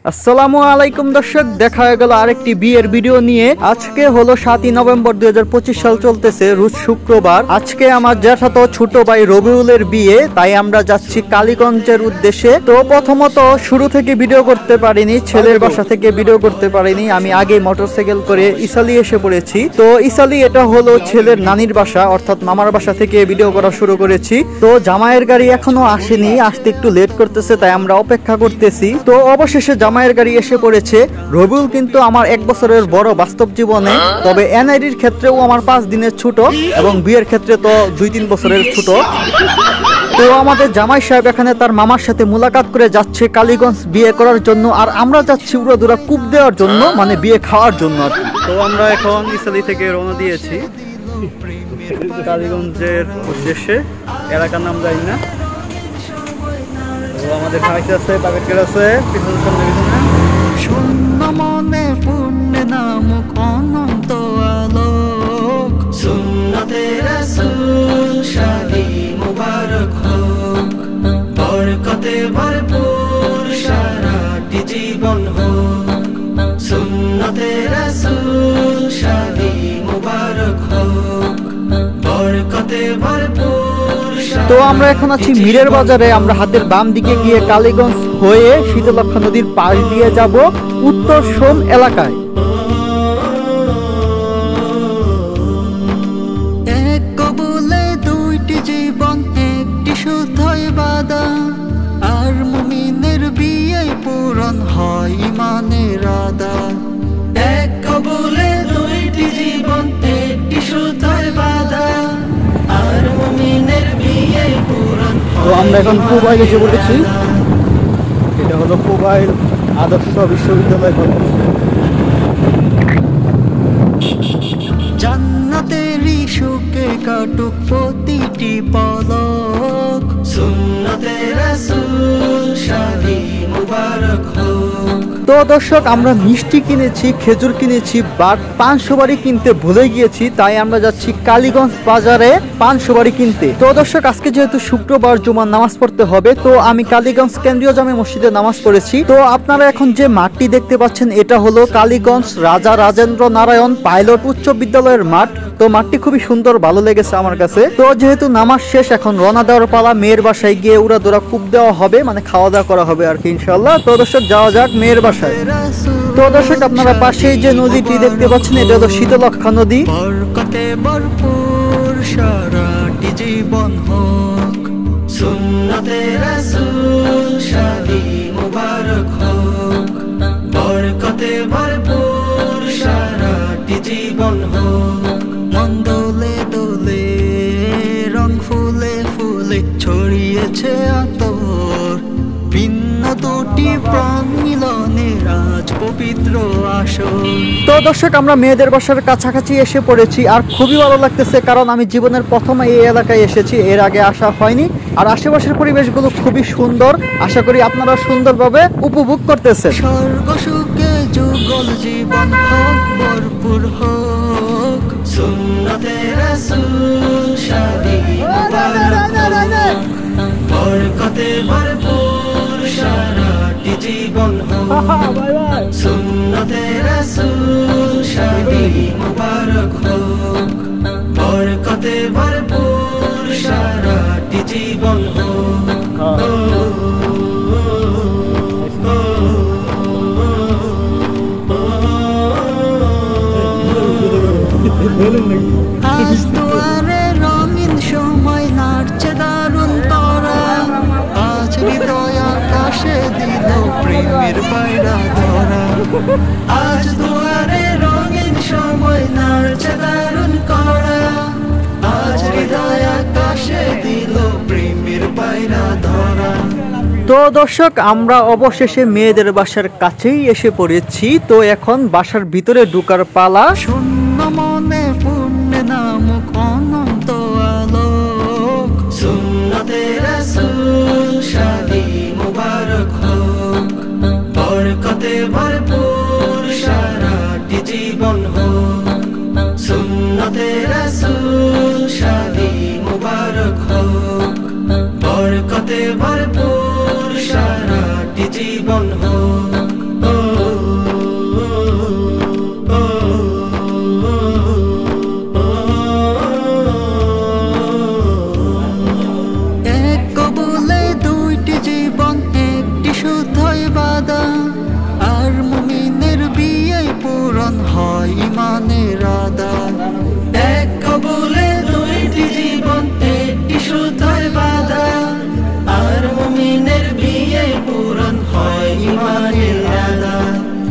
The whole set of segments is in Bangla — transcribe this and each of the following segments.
আসসালামু আলাইকুম দর্শক, দেখা হয়ে গেল আরেকটি বিয়ের ভিডিও নিয়ে। আজকে হলো 7ই নভেম্বর 2025 সাল, চলতেছে রোজ শুক্রবার। আজকে আমার জ্যাঠাতো ছোট ভাই রবিউলের বিয়ে, তাই আমরা যাচ্ছি কালীগঞ্জের উদ্দেশ্যে। তো প্রথমত শুরু থেকে ভিডিও করতে পারিনি, ছেলের বাসা থেকে ভিডিও করতে পারিনি। আমি আগে মোটরসাইকেল করে ইসালি এসে পড়েছি। তো ইসালি এটা হলো ছেলের নানির বাসা, অর্থাৎ মামার বাসা থেকে ভিডিও করা শুরু করেছি। তো জামাইয়ের গাড়ি এখনো আসেনি, আসতে একটু লেট করতেছে, তাই আমরা অপেক্ষা করতেছি। তো অবশেষে জামাইয়ের গাড়ি এসে পড়েছে। রবিউল কিন্তু আমার 1 বছরের বড় বাস্তব জীবনে, তবে এনআইডির ক্ষেত্রেও আমার 5 দিনের ছোট এবং বিয়ের ক্ষেত্রে তো 2-3 বছরের ছোট। তো আমাদের জামাই সাহেব এখানে তার মামার সাথে মুলাকাত করে যাচ্ছে কালীগঞ্জ বিয়ে করার জন্য, আর আমরা যাচ্ছি উড়াদুরা কূপ দেওয়ার জন্য, মানে বিয়ে খাওয়ার জন্য। তো আমরা এখন ইসালি থেকে রওনা দিয়েছি কালীগঞ্জের উদ্দেশ্যে। এলাকার নাম জানি না। আমাদের খাইতে আছে, প্যাকেট আছে, পিছনে সামনে পিছনে শূন্য মনে পূর্ণ নামক অনন্ত আলোক সুন্নতে রাসূল শাদি মুবারক হোক, বরকতে ভরপুর সারাটি জীবন হোক। সুন্নতে রাসূল শাদি মুবারক হোক, বরকতে ভরপুর। তো আমরা এখন আছি মিরের বাজারে। আমরা হাতের বাম দিকে গিয়ে কালীগঞ্জ হয়ে শীতলক্ষ্যা নদীর পাশ দিয়ে যাব উত্তর সোম এলাকায়। এক কবুলে দুইটি জীবন, একটি শুদ্ধই বাদা, আর মুমিনের বিয়ে পূরণ হয় ইমানের আদা। এক কবুলে দুইটি জীবন, একটি শুদ্ধই বাদা, আর মুমিনের বিয়ে পূরণ। তো আমরা এখন পুবাইল এসে পড়েছি। এটা হলো পুবাইল আদর্শ বিশ্ববিদ্যালয় কলেজ। জান্নাতেরই সুখে কাটুক প্রতিটি পলক, সুন্নতে রাসূল শাদি মুবারক হোক। তো দর্শক, আমরা মিষ্টি কিনেছি, খেজুর কিনেছি, বাট পান সুপারি কিনতে ভুলে গিয়েছি, তাই আমরা যাচ্ছি কালীগঞ্জ বাজারে পান সুপারি কিনতে। তো দর্শক, আজকে যেহেতু শুক্রবার জুমার নামাজ পড়তে হবে, তো আমি কালীগঞ্জ কেন্দ্রীয় জামে মসজিদে নামাজ পড়েছি। তো আপনারা এখন যে মাঠটি দেখতে পাচ্ছেন, এটা হলো কালীগঞ্জ রাজা রাজেন্দ্র নারায়ণ পাইলট উচ্চ বিদ্যালয়ের মাঠ। তো মাঠটি খুবই সুন্দর, ভালো লেগেছে আমার কাছে। তো যেহেতু নামাজ শেষ, এখন রওনা দেওয়ার পালা। মেয়ের বাসায় গিয়ে উড়াদুরা কূপ দেওয়া হবে, মানে খাওয়া দাওয়া করা হবে আর কি ইনশাআল্লাহ। তো দর্শক, যাওয়া যাক মেয়ের বাসায়। তো দর্শক, আপনারা পাশেই যে নদীটি দেখতে পাচ্ছেন, এটা হলো শীতলক্ষ্যা নদী। বরকতে ভরপুর সারাটি জীবন হোক, সুন্নতে রাসূল শাদি মুবারক হোক, বরকতে ভরপুর সারাটি জীবন হোক। মন দোলে দোলে, রং ফুলে ফুলে ছড়িয়েছে আতর, ভিন্ন দুটি প্রাণ মিলনে রাজ পবিত্র আসর। তো দর্শক, আমরা মেয়েদের বাসার কাছাকাছি এসে পড়েছি, আর খুবই ভালো লাগতেছে, কারণ আমি জীবনের প্রথম এই এলাকায় এসেছি, এর আগে আসা হয়নি। আর আশেপাশের পরিবেশগুলো খুবই সুন্দর। আশা করি আপনারা সুন্দরভাবে উপভোগ করতেছেন। স্বর্গ সুখে যুগল জীবন হোক, ভরপুর হোক, সুন্নতে রাসূল শাদি মুবারক হোক, বরকতে ভরপুর সারাটি জীবন হোক। সুন্নতে রাসূল শাদি মুবারক হোক, বরকতে ভরপুর সারাটি জীবন হোক। আজ দুয়ারে রঙিন সময় নাচছে দারুণ তারা, আজ হৃদয় আকাশে দিল প্রেমের পায়রা ধরা। আজ দুয়ারে রঙিন সময় নাচছে দারুণ করা, আজ হৃদয় আকাশে দিল প্রেমের পায়রা ধরা। তো দর্শক, আমরা অবশেষে মেয়েদের বাসার কাছেই এসে পড়েছি। তো এখন বাসার ভিতরে ঢোকার পালা। শূন্য মনে পূর্ণ নামক অনন্ত আলোক, সুন্নতে রাসূল শাদি মুবারক হোক, বরকতে ভরপুর সারাটি জীবন হোক। সুন্নতে রাসূল শাদি মুবারক হোক, বরকতে ভরপুর সারাটি জীবন হোক।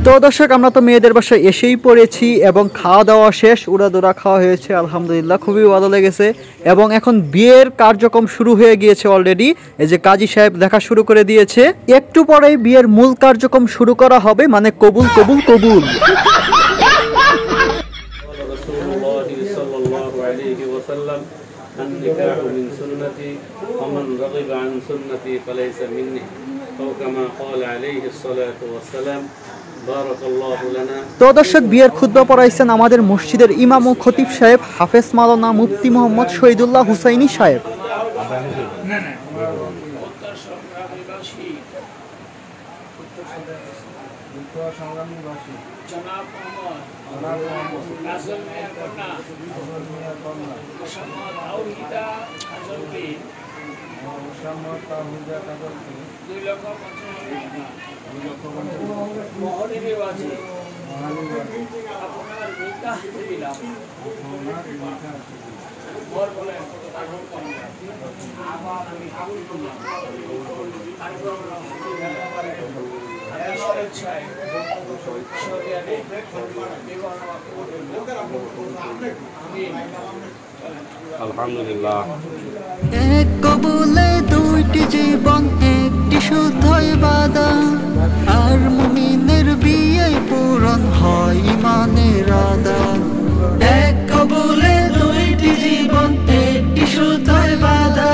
তো দর্শক, আমরা তো মেয়েদের বাসায় এসেই পড়েছি এবং খাওয়া দাওয়া শেষ, উড়াদুরা খাওয়া হয়েছে, আলহামদুলিল্লাহ খুবই ভালো লেগেছে। এবং এখন বিয়ের কার্যক্রম শুরু হয়ে গিয়েছে অলরেডি। এই যে কাজী সাহেব দেখা শুরু করে দিয়েছে, একটু পরেই বিয়ের মূল কার্যক্রম শুরু করা হবে, মানে কবুল কবুল কবুল। النكاح من سنتي ومن رغب عن سنتي فليس مني أو كما قال عليه الصلاة والسلام بارك الله لنا। তো দর্শক, বিয়ের খুতবা পড়াইছেন আমাদের মসজিদের ইমাম ও খতিব সাহেব হাফেজ মাওলানা মুফতি মোহাম্মদ শহীদুল্লাহ হুসাইনি সাহেব। আলহামদুলিল্লাহ। এক কবুলে দুইটি জীবন, একটি শুদ্ধ ইবাদত, আর মুমিনের বিয়ে পূরণ হয় ইমানের আদা। এক কবুলে দুইটি জীবন, একটি শুদ্ধ ইবাদত,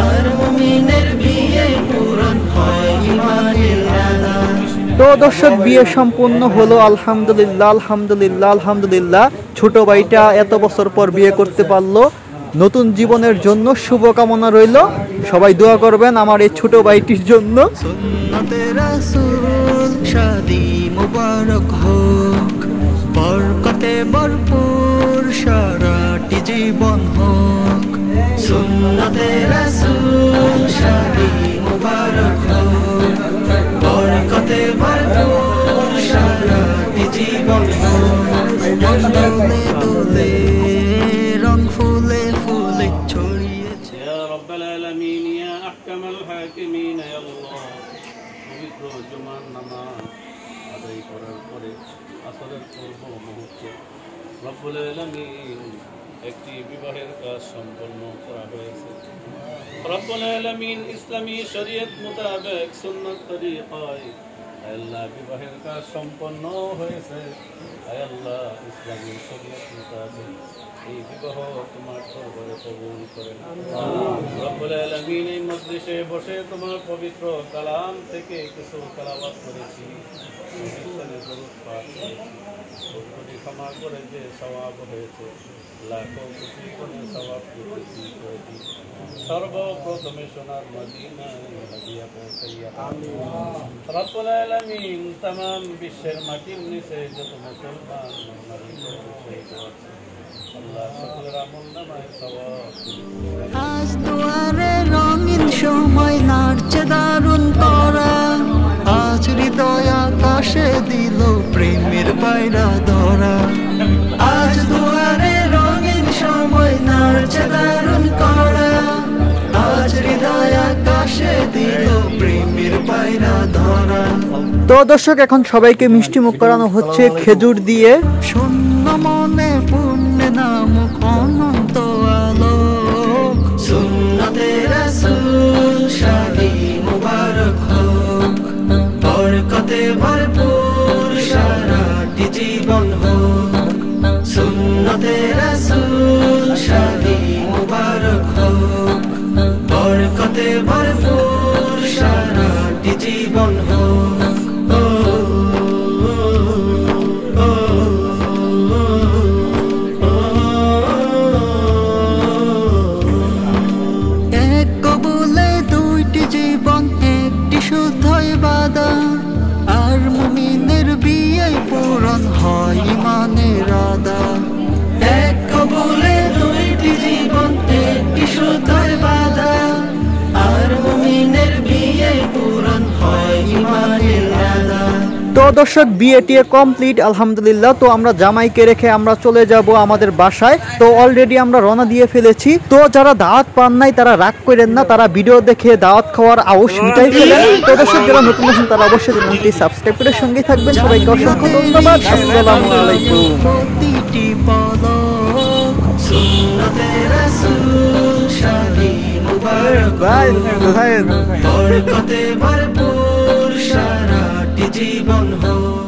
আর মুমিনের বিয়ে পূরণ হয় ইমানের আদা। তো দর্শক, বিয়ে সম্পূর্ণ হলো, আলহামদুলিল্লাহ আলহামদুলিল্লাহ আলহামদুলিল্লাহ। ছোট ভাইটা এত বছর পর বিয়ে করতে পারলো, নতুন জীবনের জন্য শুভকামনা রইল। সবাই দোয়া করবেন আমার এই ছোট ভাইটির জন্য। সুন্নতে রাসূল শাদী মুবারক হোক, বরকতে ভরপুর সারাটি জীবন হোক। সুন্নতে রাসূল শাদী মুবারক হোক, বরকতে ভরপুর সারাটি জীবন হোক। দোলে দোলে রং ফুলে ফুলে ছড়িয়েছে। يا رب العالمين يا أحكم الحاكمين يا الله পবিত্র জুমার নামাজ আদায় করার পরে আসরের পূর্ব মুহূর্তে রব্বুল আলামিন একটি বিবাহের কাজ সম্পন্ন করা হয়েছে। রব্বুল আলামিন ইসলামী শরীয়ত মোতাবেক সুন্নাত তরিকায় আল্লাহ বিবাহের কাজ সম্পন্ন হয়েছে। আয় আল্লাহ, ইসলামী শরীয়ত মোতাবেক এই বিবাহ তোমার দরবারে কবুল করেন। রব্বুল আলামিন এই মজলিসে বসে তোমার পবিত্র কালাম থেকে কিছু তেলাওয়াত করেছি, দরুদ পাঠ করেছি, ভুলত্রুটি ক্ষমা করে যে সওয়াব হয়েছে লাখো কোটি গুণে সওয়াব পেয়েছি। সর্বপ্রথমে সোনার মদিনায় হাদিয়া পৌঁছাইয়া রব্বুল আলামিন तमाम বিশ্বের মাটির নিচে যত মুসলমান আল্লাহ সকলের আমল নামায় সওয়াব। আজ দুয়ারে রঙিন সময় নাড়ছে দারুণ করা, আজ হৃদয় আকাশে দিল প্রেমের পায়রা ধরা। আজ দুয়ারে রঙিন সময় নাড়ছে দারুণ করা, আজ হৃদয় আকাশে দিল প্রেমের পায়রা ধরা। তো দর্শক, এখন সবাইকে মিষ্টি মুখ করানো হচ্ছে খেজুর দিয়ে। শূন্য মনে পুণ্যে নামুক অনন্ত আলোক। সুন্নতে রাসূল শাদী মুবারক হোক, বরকতে ভরপুর সারাটি জীবন হোক। সুন্নতে রাসূল শাদী মুবারক হোক, বরকতে ভরপুর সারাটি জীবন হোক। এক কবুলে দুইটি জীবন, একটি শুদ্ধ ইবাদত, আর মুমিনের বিয়ে পূরণ হয় ইমানের আদা। এক কবুলে দুইটি তো দর্শক বিয়েটি কমপ্লিট আলহামদুলিল্লাহ। তো আমরা জামাইকে রেখে আমরা চলে যাব আমাদের বাসায়। তো অলরেডি আমরা রওনা দিয়ে ফেলেছি। তো যারা দাওয়াত পান নাই তারা রাগ করেন না, তারা ভিডিও দেখে দাওয়াত খাওয়ার আউশ মিটাই ফেলেন। তো দর্শক যারা নতুন আছেন তারা অবশ্যই চ্যানেলটি সাবস্ক্রাইব করে সঙ্গে থাকবেন। সবাইকে অসংখ্য ধন্যবাদ। আসসালামু আলাইকুম। প্রতিটি পলক সুন্নতে রাসূল শাদি মুবারক বরকতে ভরপুর সারাটি জীবন হোক।